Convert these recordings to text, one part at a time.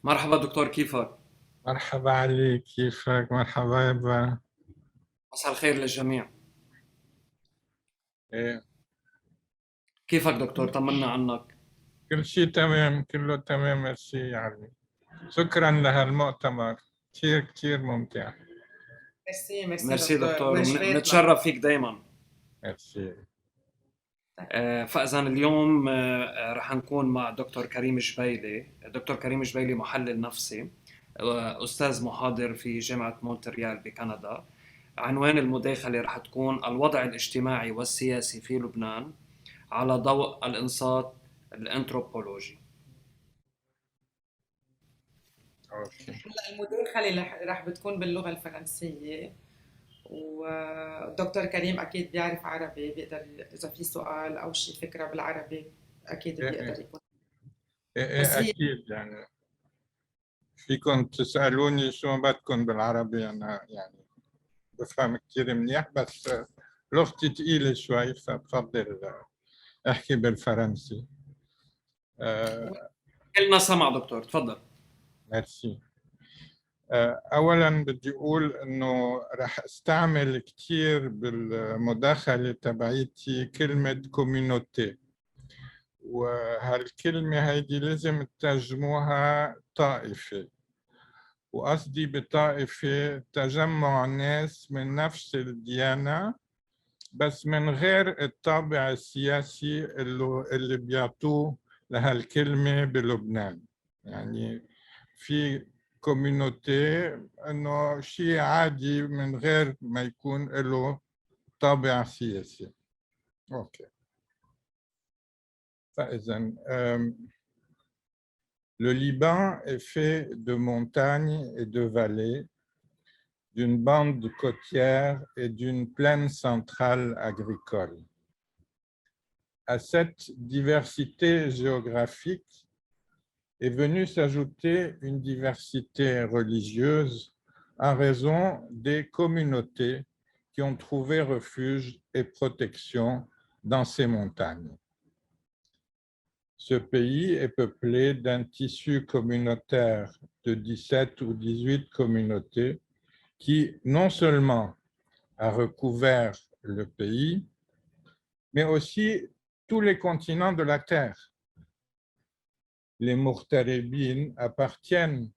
مرحبا دكتور، كيفك؟ مرحبا علي، كيفك؟ مرحبا يابا. مساء الخير للجميع. إيه. كيفك دكتور؟ طمنا عنك. كل شيء تمام، كله تمام، ميرسي يعني. شكرا لهالمؤتمر، كثير كثير ممتع. ميرسي ميرسي ميرسي دكتور، دكتور، واجباتنا. ونتشرف فيك دايما. ميرسي. فإذا اليوم رح نكون مع دكتور كريم جبيلي. دكتور كريم جبيلي محلل نفسي، أستاذ محاضر في جامعة مونتريال بكندا. عنوان المداخلة رح تكون الوضع الاجتماعي والسياسي في لبنان على ضوء الإنصات الأنثروبولوجي. أوكي. هلا المداخلة رح بتكون باللغة الفرنسية، والدكتور كريم أكيد بيعرف عربي، بيقدر إذا في سؤال أو شي فكرة بالعربي أكيد إيه بيقدر إيه يكون. إيه بس إيه هي أكيد يعني. فيكم تسألوني شو بدكم بالعربي، أنا يعني بفهم كثير منيح، بس لغتي ثقيلة شوي، فبفضل أحكي بالفرنسي. كلنا سمع دكتور، تفضل. ميرسي. أولاً بدي أقول إنه رح استعمل كثير بالمداخلة تبعيتي كلمة كوميونوتي، وهالكلمة هيدي لازم تترجموها طائفة، وقصدي بطائفة تجمع ناس من نفس الديانة بس من غير الطابع السياسي اللي بيعطوه لهالكلمة بلبنان. يعني في كوميونوتي انه شيء عادي من غير ما يكون له طابع سياسي. اوكي. فاذا le Liban est fait de montagnes et de vallées, d'une bande côtière et d'une plaine centrale agricole. À cette diversité géographique est venue s'ajouter une diversité religieuse en raison des communautés qui ont trouvé refuge et protection dans ces montagnes. Ce pays est peuplé d'un tissu communautaire de 17 ou 18 communautés qui non seulement a recouvert le pays, mais aussi tous les continents de la Terre. Les Mourtarébines appartiennent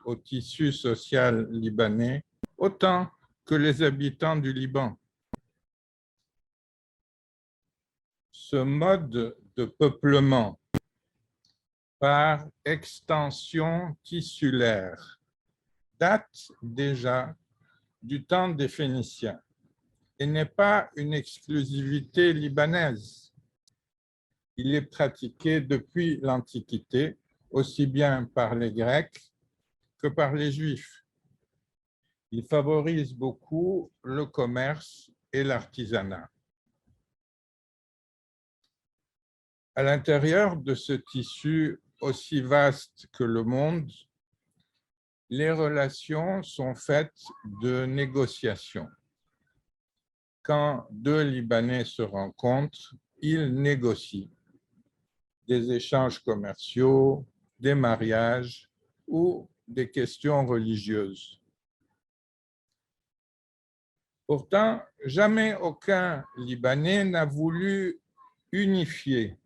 au tissu social libanais autant que les habitants du Liban. Ce mode de peuplement par extension tissulaire date déjà du temps des Phéniciens et n'est pas une exclusivité libanaise. Il est pratiqué depuis l'Antiquité, aussi bien par les Grecs que par les Juifs. Il favorise beaucoup le commerce et l'artisanat. À l'intérieur de ce tissu aussi vaste que le monde, les relations sont faites de négociations. Quand deux Libanais se rencontrent, ils négocient des échanges commerciaux, des mariages ou des questions religieuses. Pourtant, jamais aucun Libanais n'a voulu unifier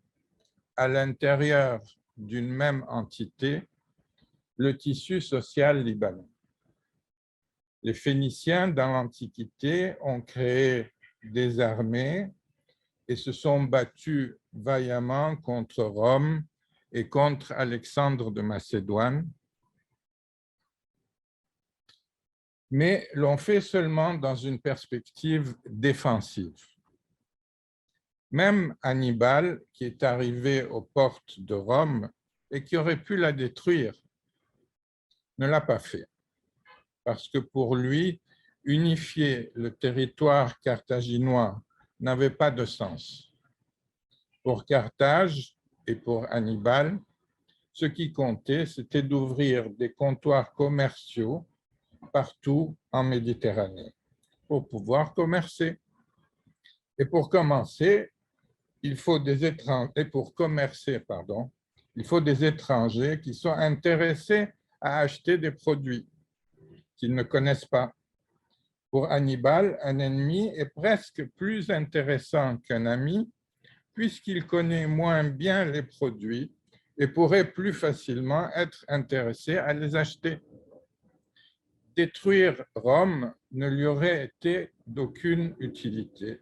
à l'intérieur d'une même entité le tissu social libanais. Les Phéniciens, dans l'Antiquité, ont créé des armées et se sont battus vaillamment contre Rome et contre Alexandre de Macédoine, mais l'ont fait seulement dans une perspective défensive. Même Hannibal, qui est arrivé aux portes de Rome et qui aurait pu la détruire, ne l'a pas fait, parce que pour lui, unifier le territoire carthaginois n'avait pas de sens. Pour Carthage et pour Hannibal, ce qui comptait, c'était d'ouvrir des comptoirs commerciaux partout en Méditerranée pour pouvoir commercer. Et pour commencer, il faut des étrangers, et pour commercer, pardon, Il faut des étrangers qui sont intéressés à acheter des produits qu'ils ne connaissent pas. Pour Hannibal, un ennemi est presque plus intéressant qu'un ami puisqu'il connaît moins bien les produits et pourrait plus facilement être intéressé à les acheter. Détruire Rome ne lui aurait été d'aucune utilité.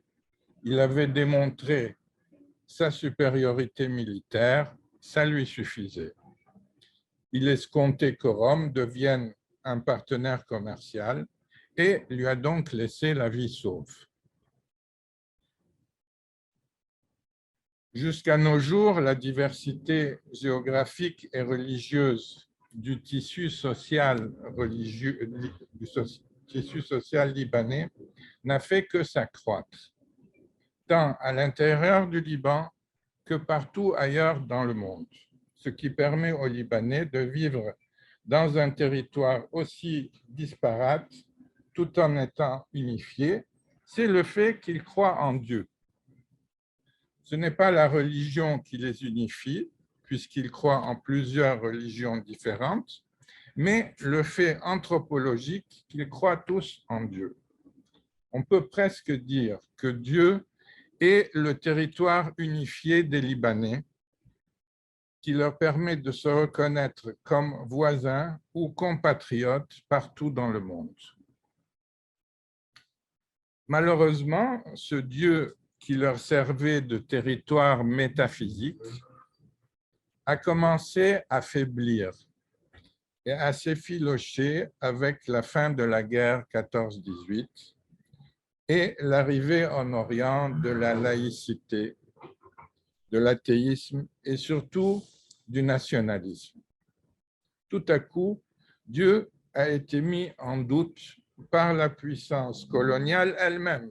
Il avait démontré sa supériorité militaire, ça lui suffisait. Il escomptait que Rome devienne un partenaire commercial et lui a donc laissé la vie sauve. Jusqu'à nos jours, la diversité géographique et religieuse du tissu social, libanais n'a fait que s'accroître, tant à l'intérieur du Liban que partout ailleurs dans le monde, ce qui permet aux Libanais de vivre dans un territoire aussi disparate tout en étant unifiés, c'est le fait qu'ils croient en Dieu. Ce n'est pas la religion qui les unifie, puisqu'ils croient en plusieurs religions différentes, mais le fait anthropologique qu'ils croient tous en Dieu. On peut presque dire que Dieu est le territoire unifié des Libanais, qui leur permet de se reconnaître comme voisins ou compatriotes partout dans le monde. Malheureusement, ce Dieu qui leur servait de territoire métaphysique a commencé à faiblir et à s'effilocher avec la fin de la guerre 14-18 et l'arrivée en Orient de la laïcité, de l'athéisme et surtout du nationalisme. Tout à coup, Dieu a été mis en doute par la puissance coloniale elle-même.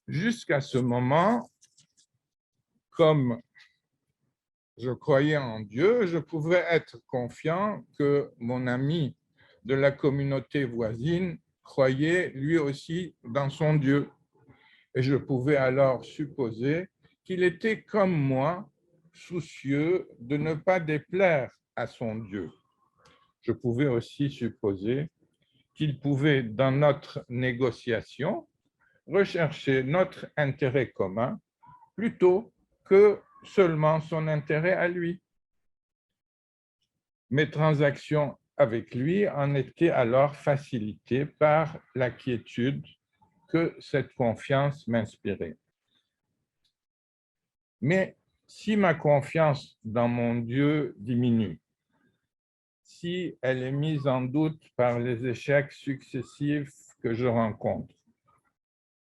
Jusqu'à ce moment, comme je croyais en Dieu, je pouvais être confiant que mon ami de la communauté voisine croyait lui aussi dans son Dieu. Et je pouvais alors supposer qu'il était comme moi, soucieux de ne pas déplaire à son Dieu. Je pouvais aussi supposer qu'il pouvait, dans notre négociation, rechercher notre intérêt commun plutôt que seulement son intérêt à lui. Mes transactions avec lui en étaient alors facilitées par la quiétude que cette confiance m'inspirait. Mais si ma confiance dans mon Dieu diminue, si elle est mise en doute par les échecs successifs que je rencontre,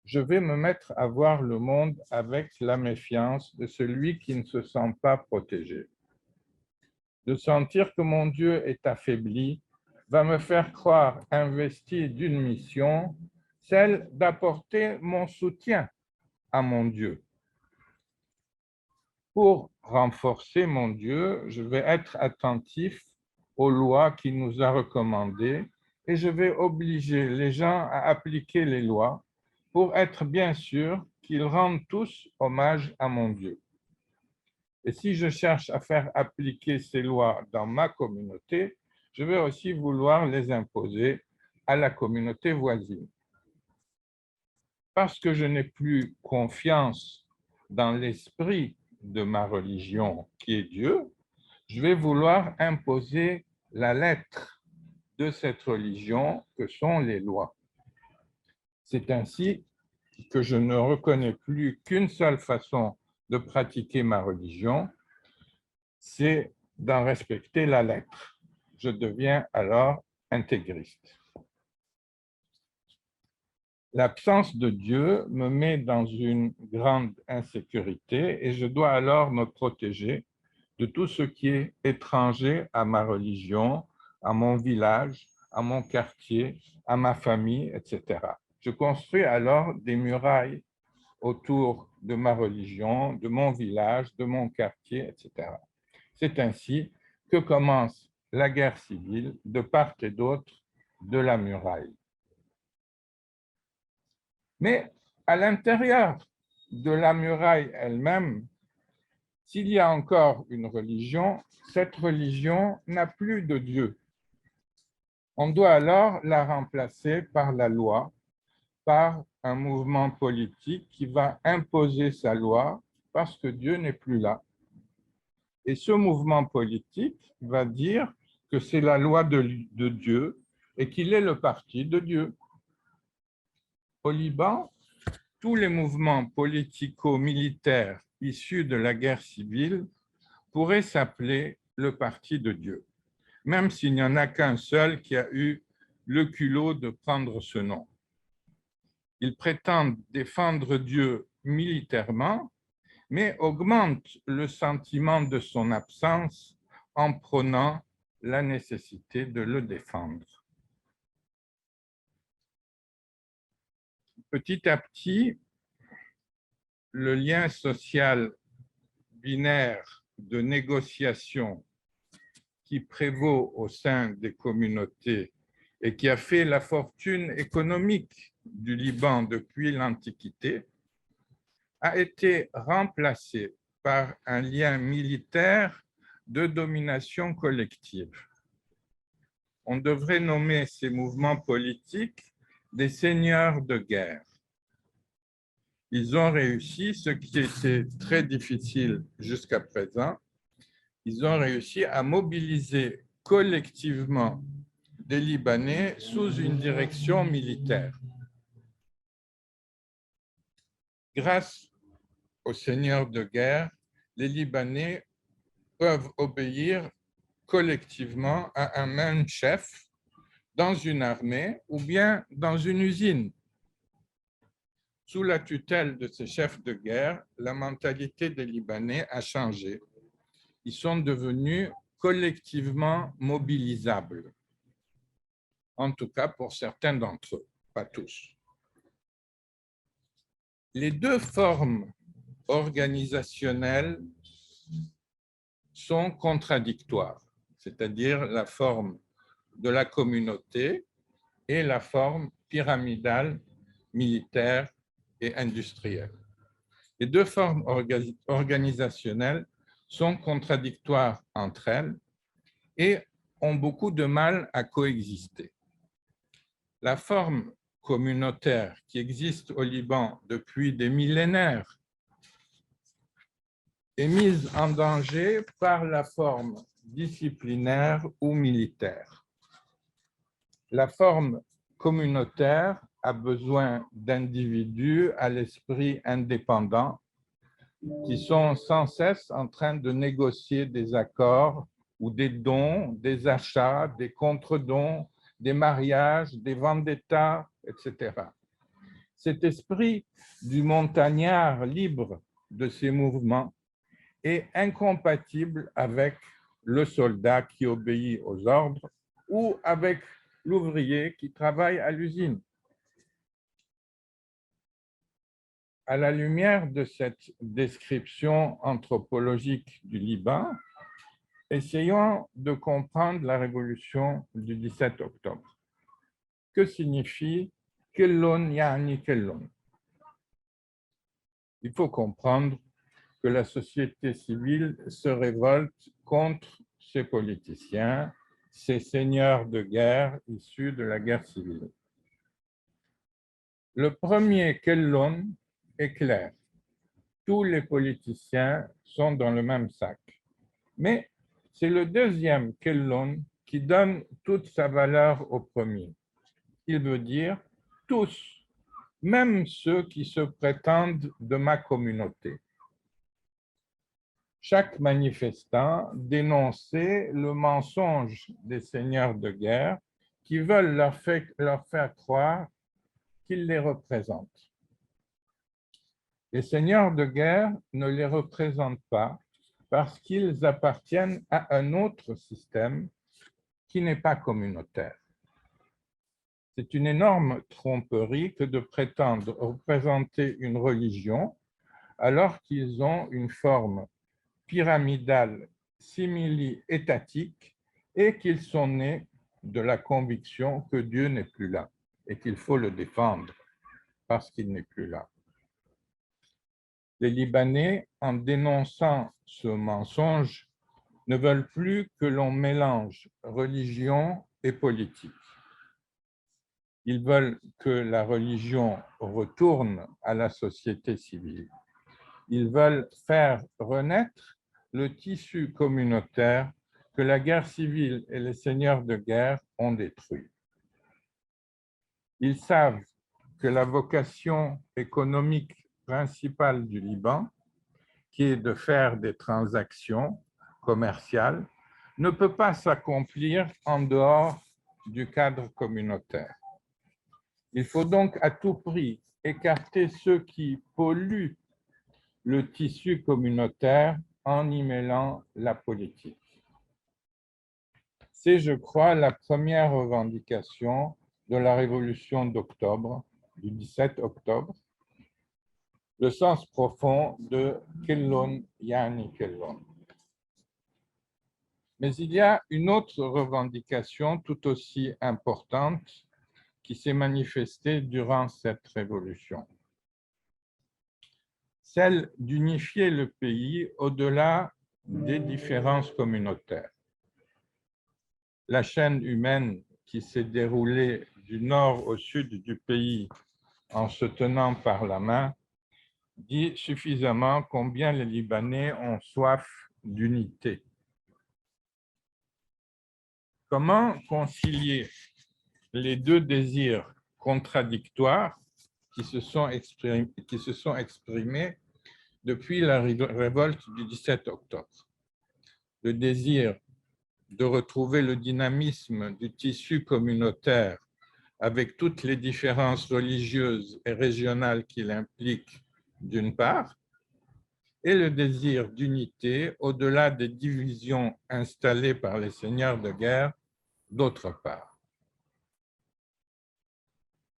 je vais me mettre à voir le monde avec la méfiance de celui qui ne se sent pas protégé. De sentir que mon Dieu est affaibli va me faire croire investi d'une mission, celle d'apporter mon soutien à mon Dieu. Pour renforcer mon Dieu, je vais être attentif aux lois qu'il nous a recommandées et je vais obliger les gens à appliquer les lois pour être bien sûr qu'ils rendent tous hommage à mon Dieu. Et si je cherche à faire appliquer ces lois dans ma communauté, je vais aussi vouloir les imposer à la communauté voisine. Parce que je n'ai plus confiance dans l'esprit de ma religion qui est Dieu, je vais vouloir imposer la lettre de cette religion que sont les lois. C'est ainsi que je ne reconnais plus qu'une seule façon de pratiquer ma religion, c'est d'en respecter la lettre. Je deviens alors intégriste. L'absence de Dieu me met dans une grande insécurité et je dois alors me protéger de tout ce qui est étranger à ma religion, à mon village, à mon quartier, à ma famille, etc. Je construis alors des murailles autour de ma religion, de mon village, de mon quartier, etc. C'est ainsi que commence la guerre civile de part et d'autre de la muraille. Mais à l'intérieur de la muraille elle-même, s'il y a encore une religion, cette religion n'a plus de Dieu. On doit alors la remplacer par la loi, par un mouvement politique qui va imposer sa loi parce que Dieu n'est plus là. Et ce mouvement politique va dire que c'est la loi de Dieu et qu'il est le parti de Dieu. Au Liban, tous les mouvements politico-militaires issus de la guerre civile pourraient s'appeler le parti de Dieu, même s'il n'y en a qu'un seul qui a eu le culot de prendre ce nom. Ils prétendent défendre Dieu militairement, mais augmentent le sentiment de son absence en prônant la nécessité de le défendre. Petit à petit, le lien social binaire de négociation qui prévaut au sein des communautés et qui a fait la fortune économique du Liban depuis l'Antiquité, a été remplacé par un lien militaire de domination collective. On devrait nommer ces mouvements politiques des seigneurs de guerre. Ils ont réussi ce qui était très difficile jusqu'à présent. Ils ont réussi à mobiliser collectivement des Libanais sous une direction militaire. Grâce aux seigneurs de guerre, les Libanais peuvent obéir collectivement à un même chef dans une armée ou bien dans une usine. Sous la tutelle de ces chefs de guerre, la mentalité des Libanais a changé. Ils sont devenus collectivement mobilisables, en tout cas pour certains d'entre eux, pas tous. Les deux formes organisationnelles sont contradictoires, c'est-à-dire la forme de la communauté et la forme pyramidale, militaire et industrielle. Les deux formes organisationnelles sont contradictoires entre elles et ont beaucoup de mal à coexister. La forme communautaire qui existe au Liban depuis des millénaires est mise en danger par la forme disciplinaire ou militaire. La forme communautaire a besoin d'individus à l'esprit indépendant qui sont sans cesse en train de négocier des accords ou des dons, des achats, des contre-dons, des mariages, des vendettas, etc. Cet esprit du montagnard libre de ces mouvements est incompatible avec le soldat qui obéit aux ordres ou avec l'ouvrier qui travaille à l'usine. À la lumière de cette description anthropologique du Liban, essayons de comprendre la révolution du 17 octobre. Que signifie Kellon Yani Kellon? Il faut comprendre que la société civile se révolte contre ces politiciens, ces seigneurs de guerre issus de la guerre civile. Le premier Kellon est clair. Tous les politiciens sont dans le même sac. Mais c'est le deuxième Kellon qui donne toute sa valeur au premier. Il veut dire tous, même ceux qui se prétendent de ma communauté. Chaque manifestant dénonçait le mensonge des seigneurs de guerre qui veulent leur faire croire qu'ils les représentent. Les seigneurs de guerre ne les représentent pas parce qu'ils appartiennent à un autre système qui n'est pas communautaire. C'est une énorme tromperie que de prétendre représenter une religion alors qu'ils ont une forme pyramidale simili-étatique et qu'ils sont nés de la conviction que Dieu n'est plus là et qu'il faut le défendre parce qu'il n'est plus là. Les Libanais, en dénonçant ce mensonge, ne veulent plus que l'on mélange religion et politique. Ils veulent que la religion retourne à la société civile. Ils veulent faire renaître le tissu communautaire que la guerre civile et les seigneurs de guerre ont détruit. Ils savent que la vocation économique principale du Liban, qui est de faire des transactions commerciales, ne peut pas s'accomplir en dehors du cadre communautaire. Il faut donc à tout prix écarter ceux qui polluent le tissu communautaire en y mêlant la politique. C'est, je crois, la première revendication de la révolution d'octobre, du 17 octobre, le sens profond de Kellon Yani Kellon. Mais il y a une autre revendication tout aussi importante qui s'est manifestée durant cette révolution, celle d'unifier le pays au-delà des différences communautaires. La chaîne humaine qui s'est déroulée du nord au sud du pays en se tenant par la main dit suffisamment combien les Libanais ont soif d'unité. Comment concilier les deux désirs contradictoires qui se sont exprimés depuis la révolte du 17 octobre? Le désir de retrouver le dynamisme du tissu communautaire avec toutes les différences religieuses et régionales qu'il implique, d'une part, et le désir d'unité au-delà des divisions installées par les seigneurs de guerre, d'autre part.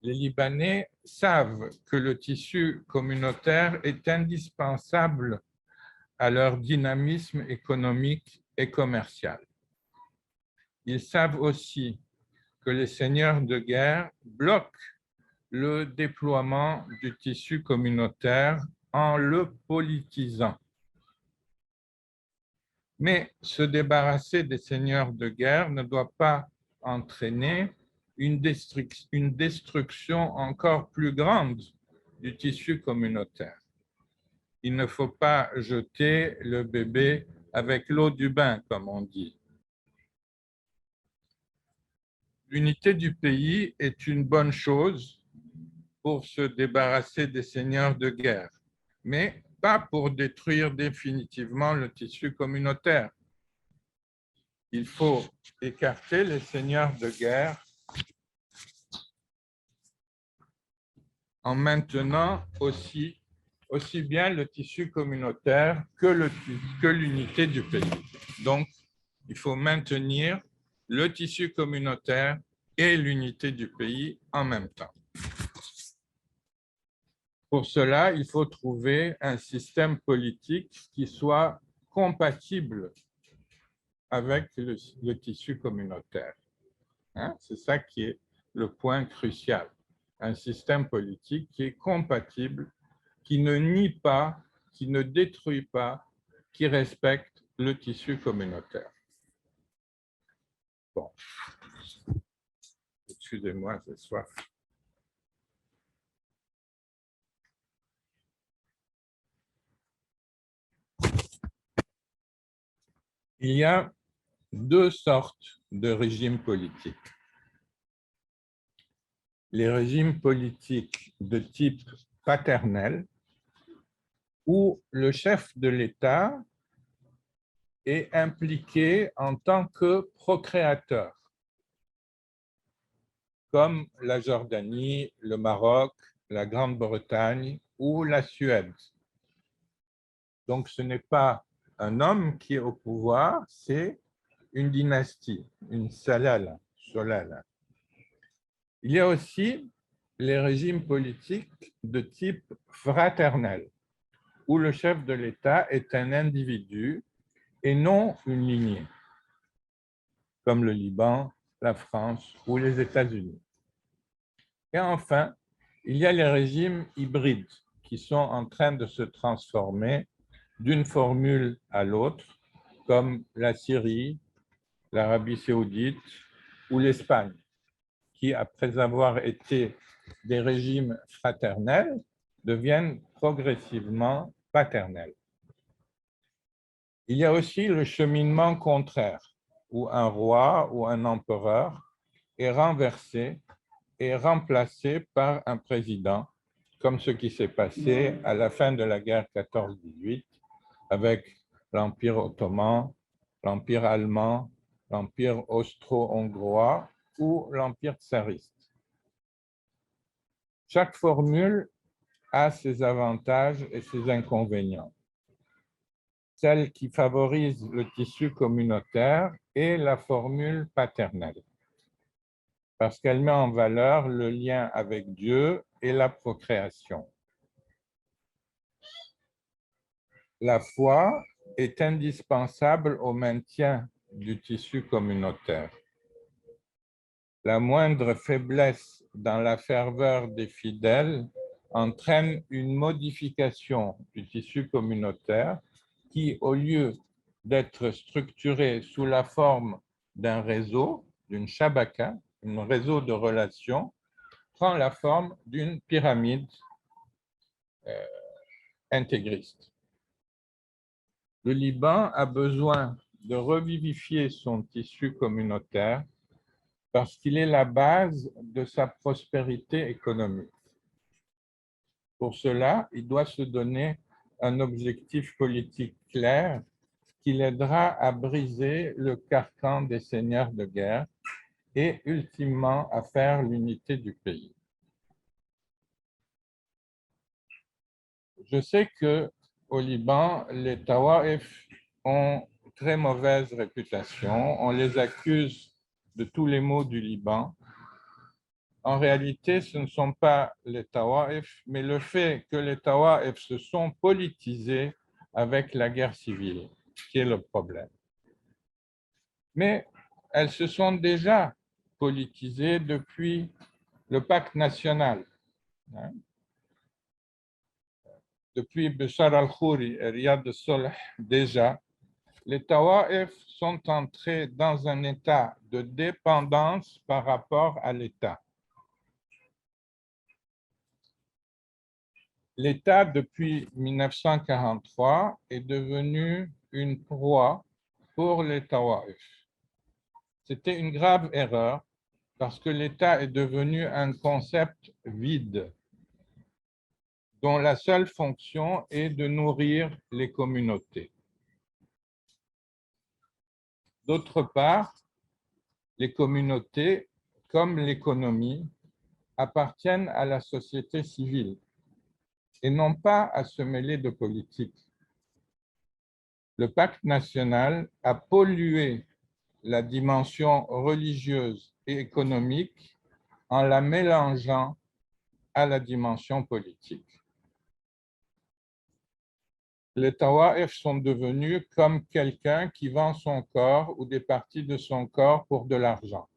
Les Libanais savent que le tissu communautaire est indispensable à leur dynamisme économique et commercial. Ils savent aussi que les seigneurs de guerre bloquent le déploiement du tissu communautaire en le politisant. Mais se débarrasser des seigneurs de guerre ne doit pas entraîner une destruction encore plus grande du tissu communautaire. Il ne faut pas jeter le bébé avec l'eau du bain, comme on dit. L'unité du pays est une bonne chose pour se débarrasser des seigneurs de guerre, mais pas pour détruire définitivement le tissu communautaire. Il faut écarter les seigneurs de guerre en maintenant aussi bien le tissu communautaire que l'unité du pays. Donc, il faut maintenir le tissu communautaire et l'unité du pays en même temps. Pour cela, il faut trouver un système politique qui soit compatible avec le tissu communautaire. C'est ça qui est le point crucial. Un système politique qui est compatible, qui ne nie pas, qui ne détruit pas, qui respecte le tissu communautaire. Bon. Excusez-moi, j'ai soif. Il y a deux sortes de régimes politiques. Les régimes politiques de type paternel, où le chef de l'État est impliqué en tant que procréateur, comme la Jordanie, le Maroc, la Grande-Bretagne ou la Suède. Donc, ce n'est pas un homme qui est au pouvoir, c'est une dynastie, une salala. Il y a aussi les régimes politiques de type fraternel, où le chef de l'État est un individu et non une lignée, comme le Liban, la France ou les États-Unis. Et enfin, il y a les régimes hybrides qui sont en train de se transformer d'une formule à l'autre, comme la Syrie, l'Arabie saoudite ou l'Espagne, qui, après avoir été des régimes fraternels, deviennent progressivement paternels. Il y a aussi le cheminement contraire, où un roi ou un empereur est renversé et remplacé par un président, comme ce qui s'est passé à la fin de la guerre 14-18 avec l'Empire ottoman, l'Empire allemand, l'Empire austro-hongrois ou l'Empire tsariste. Chaque formule a ses avantages et ses inconvénients. Celle qui favorise le tissu communautaire est la formule paternelle, parce qu'elle met en valeur le lien avec Dieu et la procréation. La foi est indispensable au maintien du tissu communautaire. La moindre faiblesse dans la ferveur des fidèles entraîne une modification du tissu communautaire qui, au lieu d'être structuré sous la forme d'un réseau, d'une shabaka, un réseau de relations, prend la forme d'une pyramide intégriste. Le Liban a besoin de revivifier son tissu communautaire parce qu'il est la base de sa prospérité économique. Pour cela, il doit se donner un objectif politique clair qui l'aidera à briser le carcan des seigneurs de guerre et ultimement à faire l'unité du pays. Je sais qu'au Liban, les Tawa'if ont très mauvaise réputation. On les accuse de tous les maux du Liban. En réalité, ce ne sont pas les Tawa'if, mais le fait que les Tawa'if se sont politisés avec la guerre civile, qui est le problème. Mais elles se sont déjà politisées depuis le pacte national. Depuis Bachar al-Khouri et Riyad al-Solh, déjà, les Tawa'if sont entrés dans un état de dépendance par rapport à l'État. L'État, depuis 1943, est devenu une proie pour les Tawa'if. C'était une grave erreur parce que l'État est devenu un concept vide dont la seule fonction est de nourrir les communautés. D'autre part, les communautés, comme l'économie, appartiennent à la société civile et non pas à se mêler de politique. Le pacte national a pollué la dimension religieuse et économique en la mélangeant à la dimension politique. Les Tawa'if sont devenus comme quelqu'un qui vend son corps ou des parties de son corps pour de l'argent.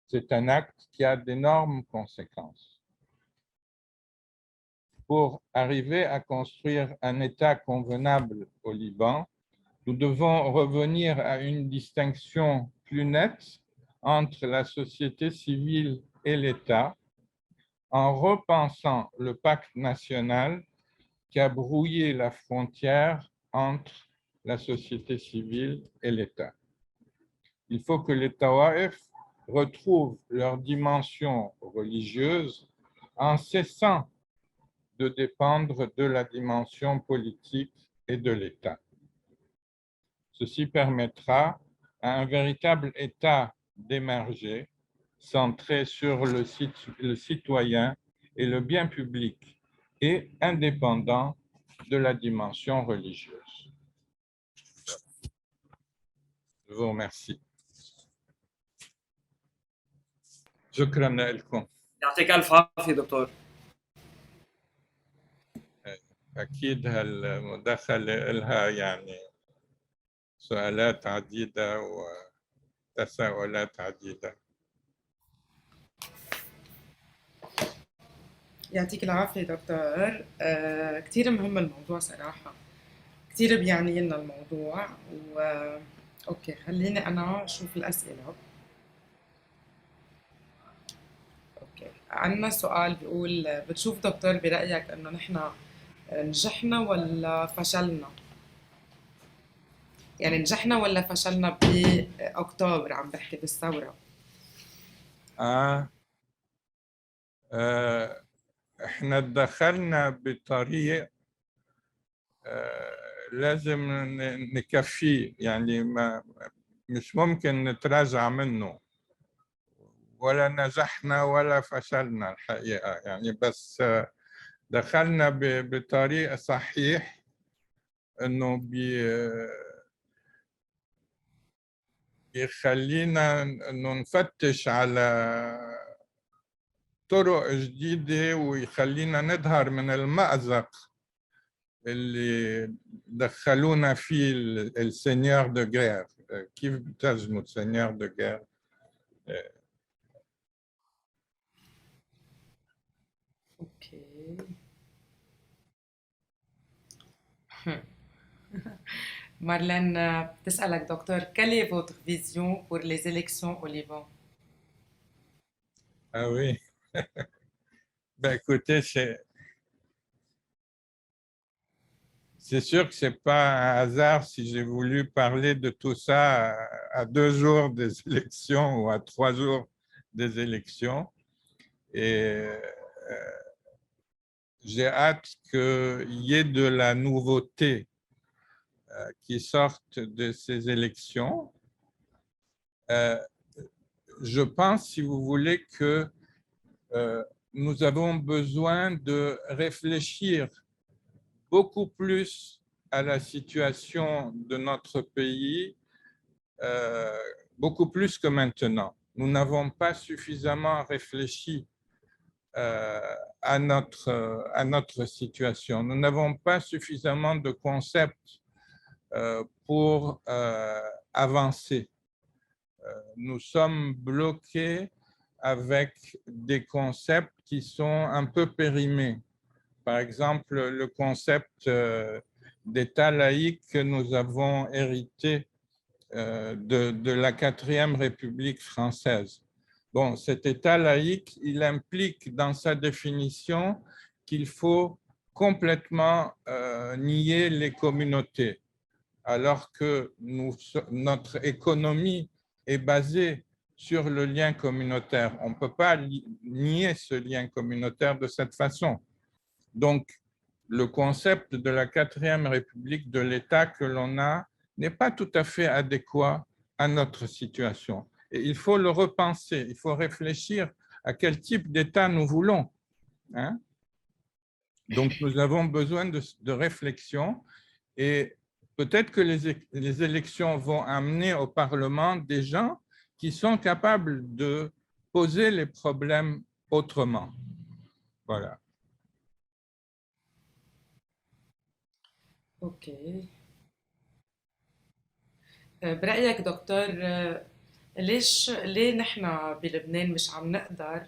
C'est un acte qui a d'énormes conséquences. Pour arriver à construire un État convenable au Liban, nous devons revenir à une distinction plus nette entre la société civile et l'État en repensant le pacte national qui a brouillé la frontière entre la société civile et l'État. Il faut que les Tawa'if retrouvent leur dimension religieuse en cessant de dépendre de la dimension politique et de l'État. Ceci permettra à un véritable État d'émerger, centré sur le citoyen et le bien public, et indépendant de la dimension religieuse. Je vous remercie. شكرا لكم. يعطيك الف عافيه دكتور. أكيد هالمداخلة لها يعني سؤالات عديدة تساؤلات عديدة. يعطيك العافية دكتور. كتير مهم الموضوع صراحة، كتير بيعني لنا الموضوع أوكي، خليني أنا أشوف الأسئلة. أوكي، عندنا سؤال بيقول بتشوف دكتور برأيك إنه نحن نجحنا ولا فشلنا؟ يعني نجحنا ولا فشلنا بأكتوبر، عم بحكي بالثورة. احنا دخلنا بطريق لازم نكفيه، يعني مش ممكن نتراجع منه، ولا نجحنا ولا فشلنا الحقيقة يعني، بس دخلنا بطريق صحيح انه بيخلينا انه نفتش على طرق جديدة ويخلينا نظهر من المأزق اللي دخلونا فيه السينيور دو غير. كيف بترجموا السينيور دو غير؟ اوكي. مارلين بتسألك دكتور quelle est votre vision pour les élections au Liban? Ah oui. Ben écoutez, c'est sûr que ce n'est pas un hasard si j'ai voulu parler de tout ça à 2 jours des élections ou à 3 jours des élections. Et j'ai hâte qu'il y ait de la nouveauté qui sorte de ces élections. Je pense, si vous voulez, que nous avons besoin de réfléchir beaucoup plus à la situation de notre pays, beaucoup plus que maintenant. Nous n'avons pas suffisamment réfléchi à notre situation. Nous n'avons pas suffisamment de concepts pour avancer. Nous sommes bloqués avec des concepts qui sont un peu périmés. Par exemple, le concept d'État laïque que nous avons hérité de la 4e République française. Bon, cet État laïque, il implique dans sa définition qu'il faut complètement nier les communautés, alors que notre économie est basée sur le lien communautaire. On ne peut pas nier ce lien communautaire de cette façon. Donc, le concept de la 4e République, de l'État que l'on a, n'est pas tout à fait adéquat à notre situation. Et il faut le repenser, il faut réfléchir à quel type d'État nous voulons. Hein? Donc, nous avons besoin de réflexion, et peut-être que les élections vont amener au Parlement des gens qui sont capables de poser les problèmes autrement. Voilà. اوكي. برأيك دكتور ليه نحن بلبنان مش عم نقدر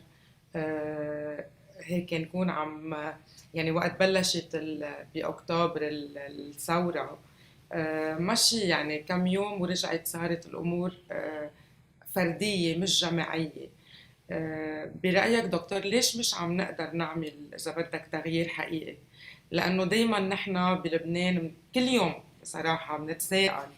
هيك نكون عم يعني وقت بلشت بأكتوبر الثورة مشي يعني كم يوم ورجعت صارت الأمور فردية مش جماعية. برأيك دكتور ليش مش عم نقدر نعمل إذا بدك تغيير حقيقي؟ لأنه دايما نحن بلبنان كل يوم صراحة بنتساءل،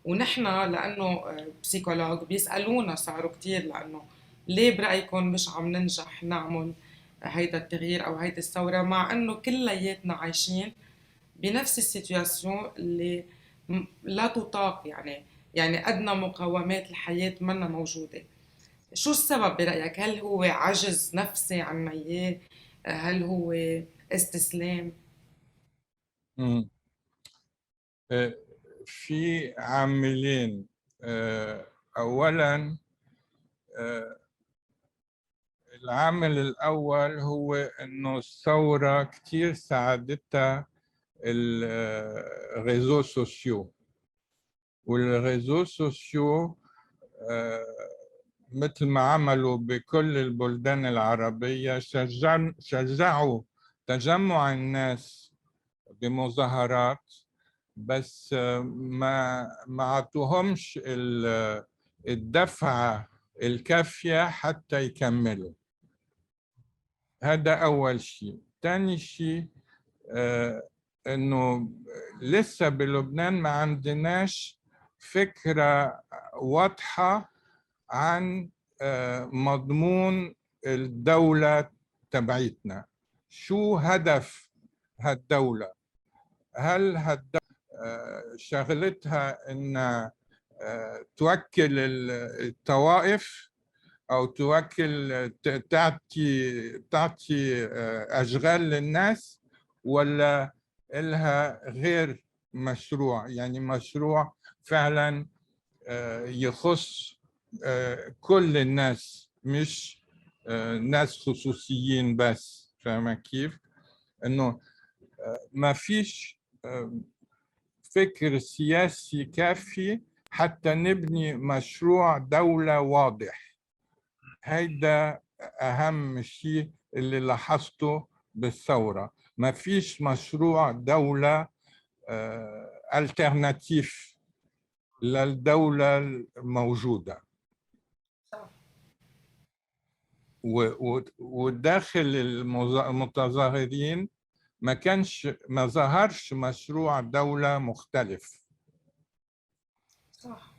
ونحن لأنه بسيكولوج بيسألونا صاروا كتير لأنه ليه برأيكم مش عم ننجح نعمل هيدا التغيير أو هيدا الثورة، مع أنه كلياتنا عايشين بنفس السيتواسيون اللي لا تطاق، يعني أدنى مقومات الحياة منا موجودة. شو السبب برأيك؟ هل هو عجز نفسي عنا إياه؟ هل هو استسلام؟ في عاملين. أولاً العامل الأول هو أنه الثورة كتير ساعدتها الريزو سوسيو، والريزو سوسيو مثل ما عملوا بكل البلدان العربية، شجعوا تجمع الناس بمظاهرات، بس ما عطوهمش الدفعة الكافية حتى يكملوا. هذا أول شيء. ثاني شيء إنه لسه بلبنان ما عندناش فكرة واضحة عن مضمون الدولة تبعيتنا. شو هدف هالدولة؟ هل شغلتها إن توكل الطوائف أو توكل تعطي أشغال للناس، ولا إلها غير مشروع، يعني مشروع فعلا يخص كل الناس، مش ناس خصوصيين بس؟ فاهمة كيف؟ إنه ما فيش فكر سياسي كافي حتى نبني مشروع دولة واضح. هيدا أهم شيء اللي لاحظته بالثورة. ما فيش مشروع دولة ألترناتيف للدولة الموجودة. وداخل المتظاهرين ما ظهرش مشروع دولة مختلف. صح.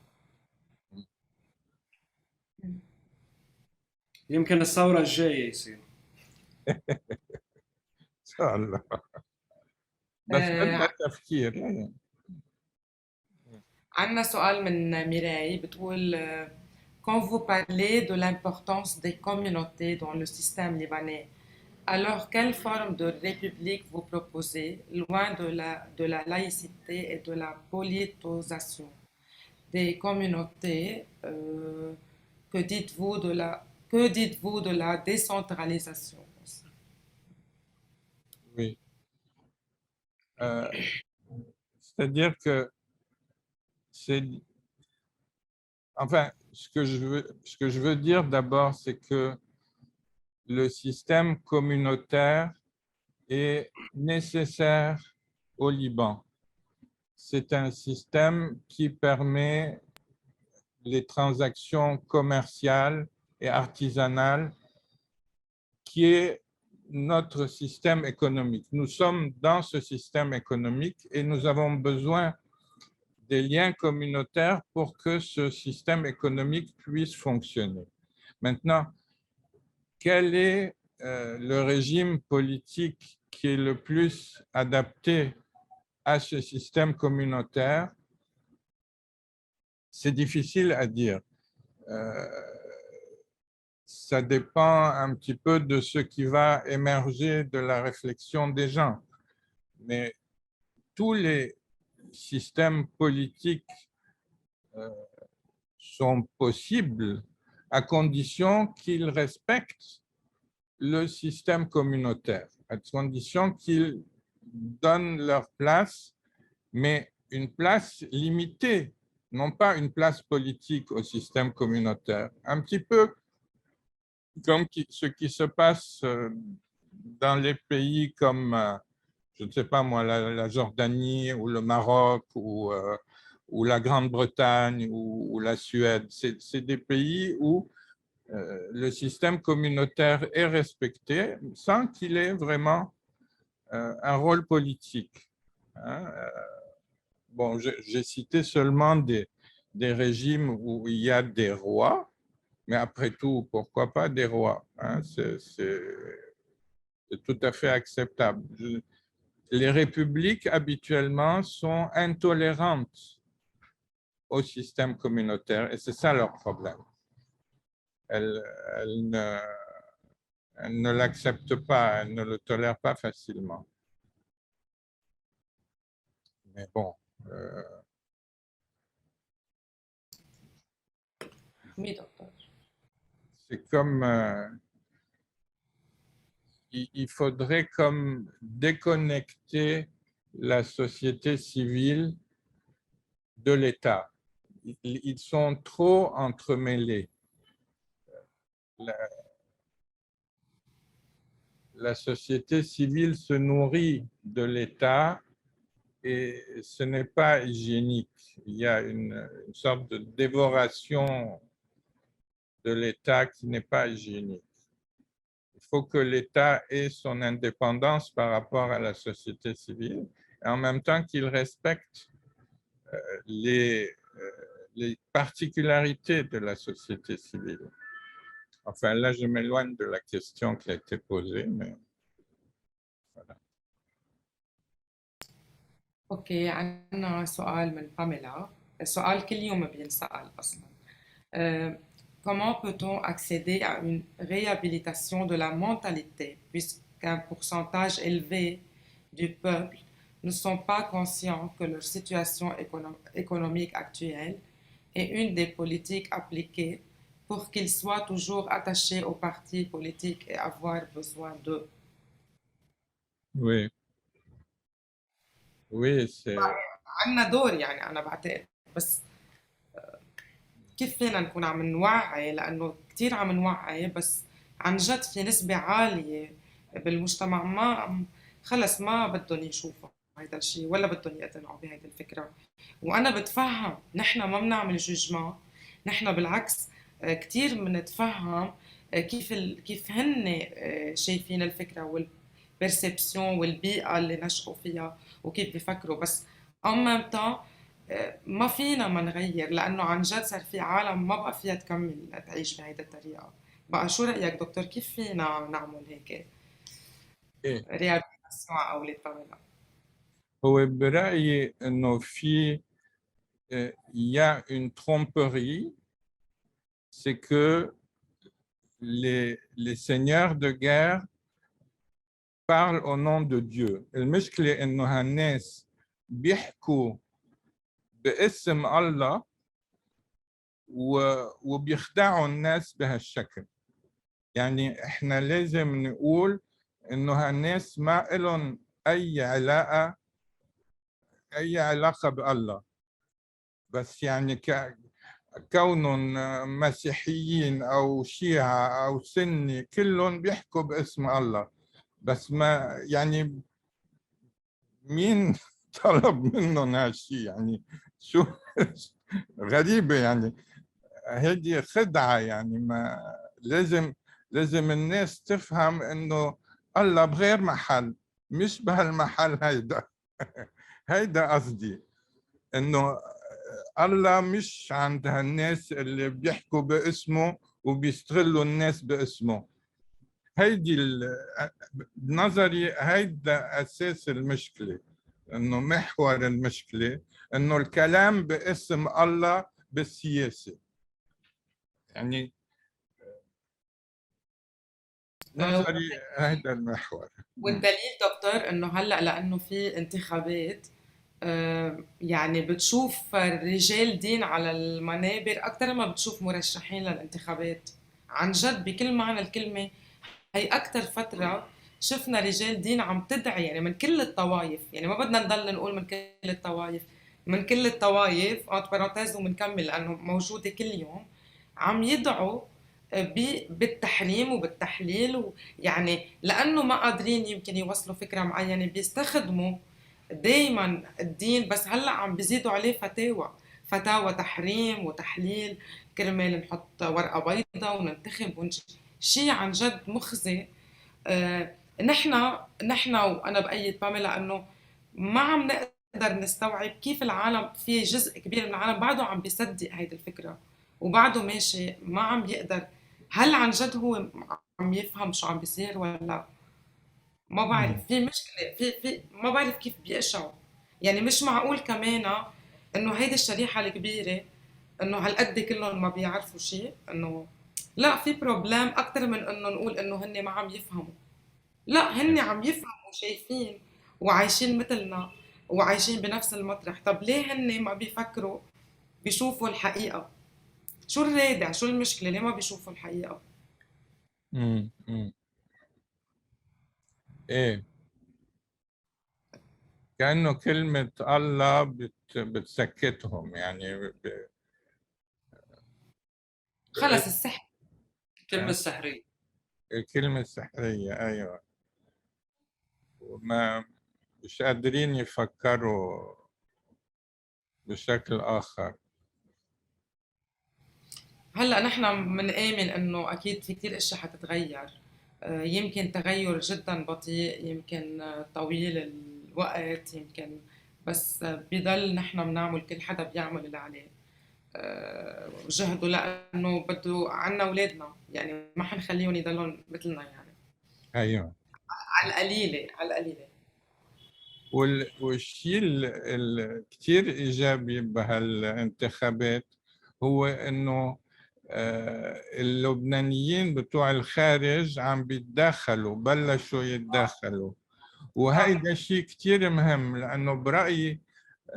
يمكن الثورة الجاية يصير. إن شاء الله. بس بدنا تفكير. عندنا سؤال من ميراي بتقول quand vous parlez de l'importance des communautés dans le système libanais, alors quelle forme de république vous proposez, loin de la laïcité et de la politisation des communautés? Que dites-vous de la décentralisation? Oui. C'est-à-dire que enfin, ce que je veux dire d'abord, c'est que le système communautaire est nécessaire au Liban. C'est un système qui permet les transactions commerciales et artisanales, qui est notre système économique. Nous sommes dans ce système économique et nous avons besoin des liens communautaires pour que ce système économique puisse fonctionner. Maintenant, quel est le régime politique qui est le plus adapté à ce système communautaire? C'est difficile à dire. Ça dépend un petit peu de ce qui va émerger de la réflexion des gens. Mais tous les systèmes politiques sont possibles à condition qu'ils respectent le système communautaire, à condition qu'ils donnent leur place, mais une place limitée, non pas une place politique au système communautaire. Un petit peu comme ce qui se passe dans les pays comme, je ne sais pas moi, la Jordanie ou le Maroc ou la Grande-Bretagne ou la Suède. C'est des pays où le système communautaire est respecté sans qu'il ait vraiment un rôle politique. Bon, j'ai cité seulement des régimes où il y a des rois, mais après tout, pourquoi pas des rois? C'est tout à fait acceptable. Les républiques, habituellement, sont intolérantes au système communautaire et c'est ça leur problème. Elles ne l'acceptent pas, elles ne le tolèrent pas facilement. Mais bon. Oui, docteur. C'est comme il faudrait comme déconnecter la société civile de l'État. ils sont trop entremêlés. La société civile se nourrit de l'État et ce n'est pas hygiénique. Il y a une sorte de dévoration de l'État qui n'est pas hygiénique. Il faut que l'État ait son indépendance par rapport à la société civile et en même temps qu'il respecte les particularités de la société civile. Enfin, là, je m'éloigne de la question qui a été posée, mais voilà. اوكي، عندنا سؤال من باميلا. السؤال كل يوم بينسأل اصلا. Comment peut-on accéder à une réhabilitation de la mentalité puisqu'un pourcentage élevé du peuple ne sont pas conscients que leur situation économique actuelle est une des politiques appliquées pour qu'ils soient toujours attachés aux partis politiques et avoir besoin d'eux. Oui, oui, c'est... عندنا دور يعني أنا بعتقد، بس كيف فينا نكون عم نوعي؟ لأنه كتير عم نوعي، بس عن جد في نسبة عالية بالمجتمع ما خلص ما بدهم يشوفوا هيدا الشيء ولا بدهم يقتنعوا بهيدي الفكرة. وأنا بتفهم، نحن ما بنعمل جوجمان، نحن بالعكس كتير بنتفهم كيف هن شايفين الفكرة والبرسبسيون والبيئة اللي نشأوا فيها وكيف بيفكروا. بس en même temps ما فينا ما نغير، لأنه عن جد صار في عالم ما بقى فيها تكمل تعيش بهيدا الطريقة. بقى شو رأيك دكتور، كيف فينا نعمل هيك ريابيليتاسيون أو للطاولة؟ هو برأيي إنه في il y a une tromperie, c'est que les seigneurs de guerre parlent au nom de Dieu. المشكلة إنه هالناس بيحكوا باسم الله وبيخدعوا الناس بهالشكل. يعني إحنا لازم نقول إنه هالناس ما إلهم أي علاقة بالله، بس يعني كونهم مسيحيين أو شيعة أو سني كلهم بيحكوا باسم الله. بس ما يعني مين طلب منهم هالشيء؟ يعني شو غريبة، يعني هذه خدعة. يعني ما لازم الناس تفهم إنه الله بغير محل، مش بهالمحل هيدا. هيدا قصدي، إنه الله مش عند هالناس اللي بيحكوا باسمه وبيستغلوا الناس باسمه. هيدي بنظري هيدا أساس المشكلة، إنه محور المشكلة إنه الكلام باسم الله بالسياسة. يعني نظري هيدا المحور. والدليل دكتور انه هلا لانه في انتخابات يعني بتشوف رجال دين على المنابر اكثر ما بتشوف مرشحين للانتخابات. عن جد بكل معنى الكلمه هي اكثر فتره شفنا رجال دين عم تدعي، يعني من كل الطوائف، يعني ما بدنا نضل نقول من كل الطوائف، من كل الطوائف انت بارونتيز وبنكمل لانه موجوده كل يوم، عم يدعوا بالتحريم وبالتحليل. يعني لانه ما قادرين يمكن يوصلوا فكره معينه بيستخدموا دائما الدين، بس هلا عم بيزيدوا عليه فتاوى تحريم وتحليل كرمال نحط ورقه بيضاء وننتخب شيء عن جد مخزي. نحن وانا بايد باميلا انه ما عم نقدر نستوعب كيف العالم، في جزء كبير من العالم بعده عم بيصدق هيدي الفكره وبعده ماشي ما عم بيقدر. هل عن جد هو عم يفهم شو عم بيصير ولا ما بعرف؟ في مشكله في ما بعرف كيف بيقشعوا. يعني مش معقول كمان انه هيدي الشريحه الكبيره انه هالقد كلهم ما بيعرفوا شيء. انه لا، في بروبلام اكثر من انه نقول انه هن ما عم يفهموا. لا، هن عم يفهموا وشايفين وعايشين مثلنا وعايشين بنفس المطرح. طب ليه هن ما بيفكروا بيشوفوا الحقيقة؟ شو الرادع؟ شو المشكلة؟ ليه ما بيشوفوا الحقيقة؟ ايه، كأنه كلمة الله بتسكتهم. يعني خلص السحر. الكلمة السحرية. الكلمة السحرية، أيوة. وما مش قادرين يفكروا بشكل آخر. هلا نحن بنآمن انه اكيد في كثير اشياء حتتغير، يمكن تغير جدا بطيء، يمكن طويل الوقت، يمكن، بس بضل نحن بنعمل، كل حدا بيعمل اللي عليه جهده، لانه بده عنا اولادنا، يعني ما حنخليهم يضلوا مثلنا يعني. أيوة. على القليله على القليله. والشيء الكثير إيجابي بهالانتخابات هو إنه اللبنانيين بتوع الخارج عم بيتدخلوا، بلشوا يتدخلوا، وهيدا شيء كثير مهم، لأنه برأيي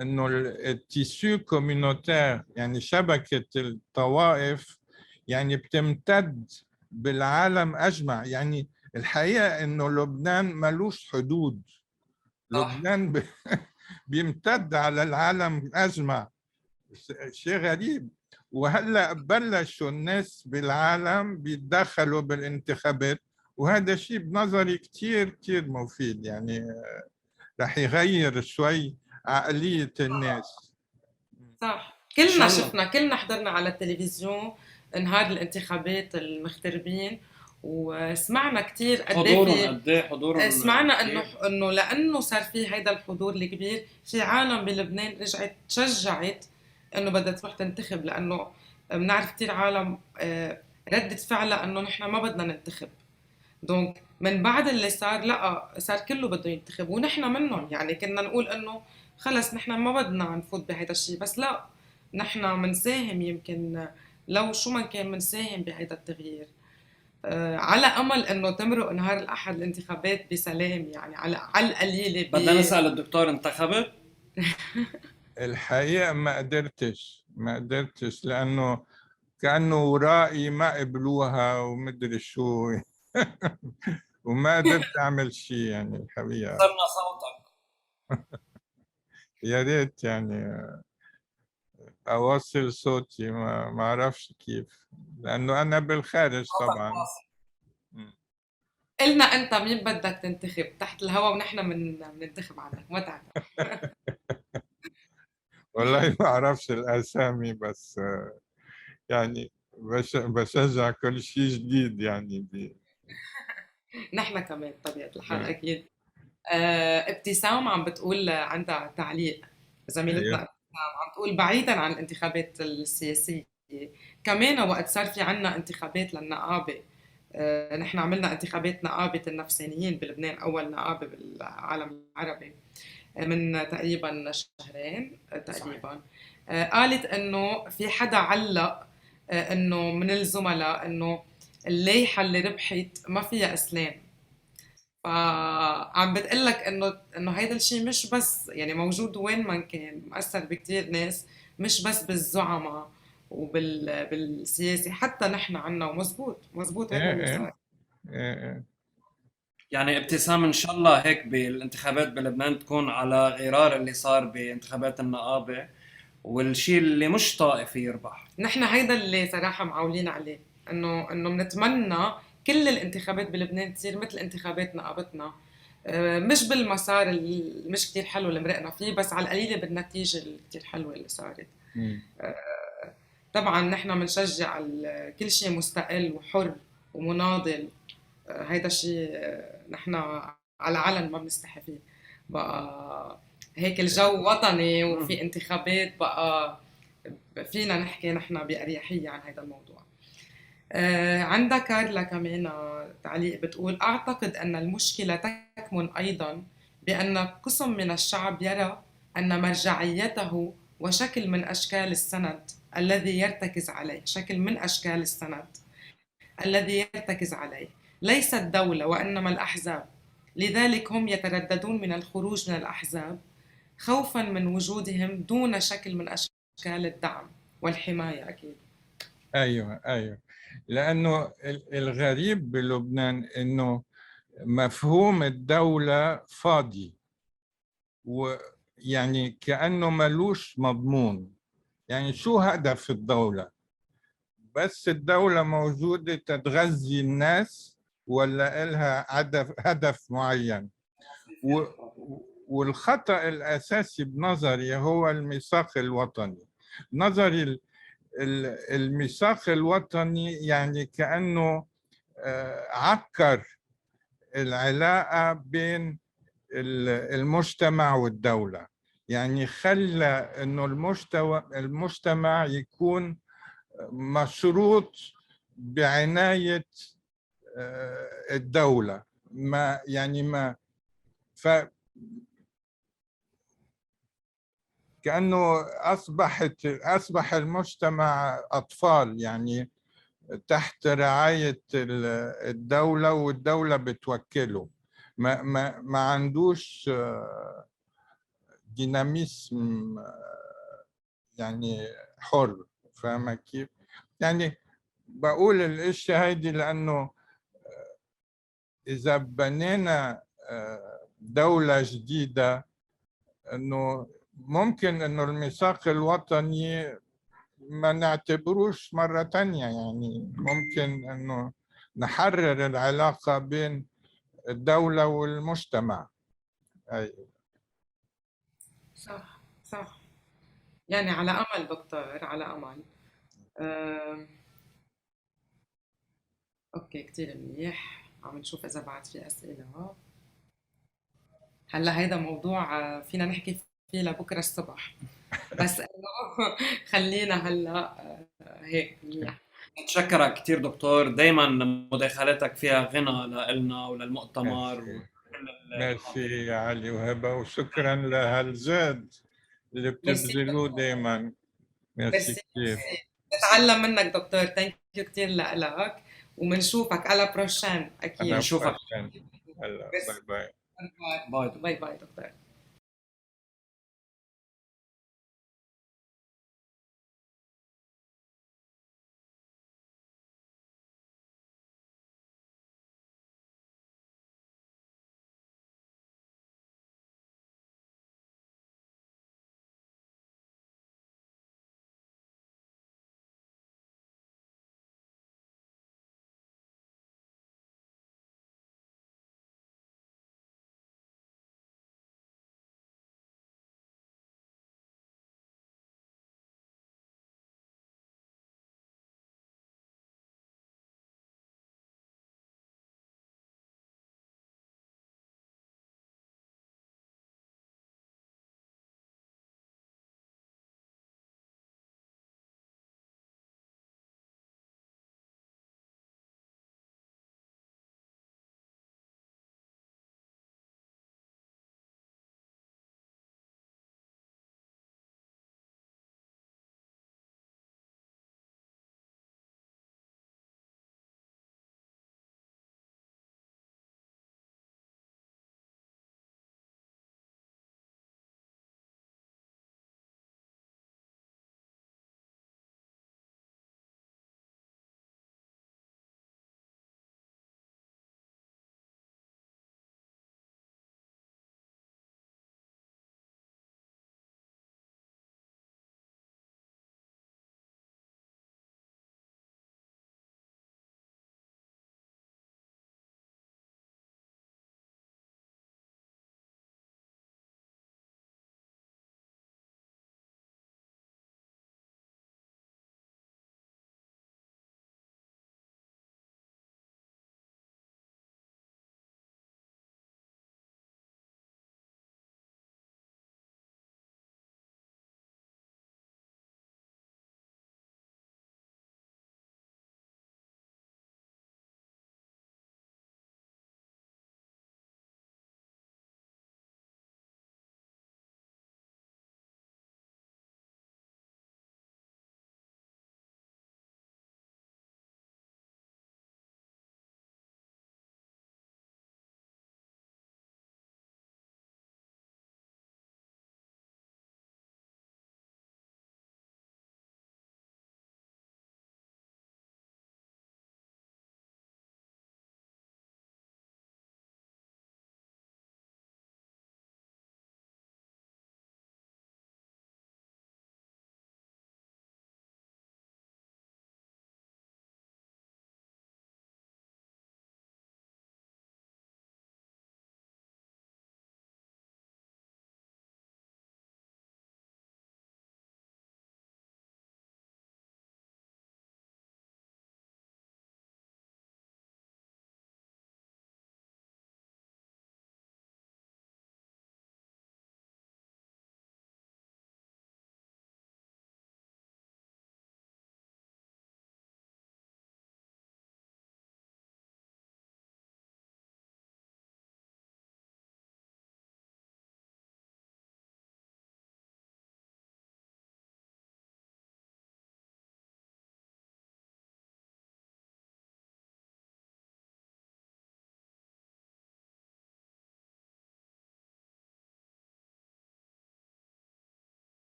إنه التيسيو كومينوتير، يعني شبكة الطوائف، يعني بتمتد بالعالم أجمع. يعني الحقيقة إنه لبنان ملوش حدود، لبنان بيمتد على العالم أجمع، شيء غريب. وهلأ بلشوا الناس بالعالم بيتدخلوا بالانتخابات، وهذا شيء بنظري كتير كتير مفيد، يعني رح يغير شوي عقلية الناس. صح، ان كلنا شاء الله. شفنا، كلنا حضرنا على التلفزيون نهار الانتخابات المغتربين، وسمعنا كثير قد ايه حضورهم في، قد ايه، حضورهم سمعنا كبير. انه لانه صار في هيدا الحضور الكبير، في عالم بلبنان رجعت تشجعت انه بدها تروح تنتخب، لانه بنعرف كثير عالم ردة فعلها انه نحن ما بدنا ننتخب. دونك من بعد اللي صار، لا صار كله بده ينتخب، ونحن منهم. يعني كنا نقول انه خلص نحن ما بدنا نفوت بهيدا الشيء، بس لا، نحن منساهم، يمكن لو شو ما كان منساهم بهيدا التغيير، على امل انه تمرق نهار الاحد الانتخابات بسلام، يعني على القليله بدنا نسأل الدكتور انتخبت؟ الحقيقة ما قدرتش لأنه كأنه ورائي ما قبلوها ومدري شو وما قدرت أعمل شيء يعني الحقيقة. صرنا صوتك. يا ريت يعني أوصل صوتي، ما أعرفش كيف، لأنه أنا بالخارج صوتك طبعا. واصل. قلنا انت مين بدك تنتخب تحت الهواء، ونحن بننتخب عنك، ما تعرف. والله ما أعرفش الأسامي، بس يعني بشجع كل شيء جديد يعني نحن كمان طبيعه الحال آه، اكيد. ابتسام عم بتقول عندها تعليق، زميلتنا أيوه. ابتسام عم تقول بعيدا عن الانتخابات السياسية، كمان وقت صار في عنا انتخابات للنقابة، نحن عملنا انتخابات نقابة النفسانيين بلبنان، أول نقابة بالعالم العربي، من تقريبا شهرين تقريبا. قالت انه في حدا علق انه من الزملاء انه الليحة اللي ربحت ما فيها اسلام. فعم بتقلك انه هيدا الشيء مش بس يعني موجود وين ما كان، مأثر بكتير ناس، مش بس بالزعماء بالسياسي، حتى نحن عنا، ومزبوط مزبوط هذا إيه اللي إيه صار. إيه. يعني ابتسام، ان شاء الله هيك بالانتخابات بلبنان تكون على غرار اللي صار بانتخابات النقابة، والشيء اللي مش طائفي يربح. نحن هيدا اللي صراحة معولين عليه، انه بنتمنى كل الانتخابات بلبنان تصير مثل انتخابات نقابتنا، مش بالمسار اللي مش كتير حلو اللي مرقنا فيه، بس على القليلة بالنتيجة اللي كتير حلوة اللي صارت. مم. طبعا نحن بنشجع كل شيء مستقل وحر ومناضل، هيدا الشيء نحن على علن ما بنستحي فيه. بقى هيك الجو وطني وفي انتخابات، بقى فينا نحكي نحن بأريحية عن هذا الموضوع. عندها كارلا كمان تعليق بتقول: أعتقد أن المشكلة تكمن أيضا بأن قسم من الشعب يرى أن مرجعيته وشكل من أشكال السند الذي يرتكز عليه، شكل من أشكال السند الذي يرتكز عليه ليس الدولة وإنما الأحزاب، لذلك هم يترددون من الخروج من الأحزاب خوفا من وجودهم دون شكل من أشكال الدعم والحماية. أكيد. أيوه أيوه. لأنه الغريب بلبنان إنه مفهوم الدولة فاضي، ويعني كأنه ملوش مضمون. يعني شو هدف الدولة؟ بس الدولة موجودة تتغذي الناس ولا إلها هدف معين؟ والخطأ الأساسي بنظري هو الميثاق الوطني. نظري الميثاق الوطني يعني كأنه عكر العلاقة بين المجتمع والدولة، يعني خلى إنه المجتمع يكون مشروط بعناية الدولة. ما يعني ما كأنه أصبح المجتمع أطفال، يعني تحت رعاية الدولة، والدولة بتوكله. ما عندوش ديناميسم يعني حر. فاهمة كيف؟ يعني بقول الاشياء هيدي لأنه إذا بنينا دولة جديدة إنه ممكن إنه الميثاق الوطني ما نعتبروش مرة تانية، يعني ممكن إنه نحرر العلاقة بين الدولة والمجتمع. صح صح، يعني على أمل دكتور، على أمل. أوكي، كتير منيح. عم نشوف إذا بعد في أسئلة. هلا هيدا موضوع فينا نحكي فيه لبكرة الصبح، بس إنه خلينا هلا هيك منيح. أتشكرك كتير دكتور، دايما مداخلاتك فيها غنى لنا وللمؤتمر. ميرسي يا علي وهبة، وشكرا لهالجهد اللي ميرسي بتبذلوه دكتور. دايما. ميرسي ميرسي كثير. نتعلم منك دكتور. ثانك يو كثير لك، وبنشوفك على بروشان أنا اكيد. نشوفك. هلا باي باي. باي باي دكتور.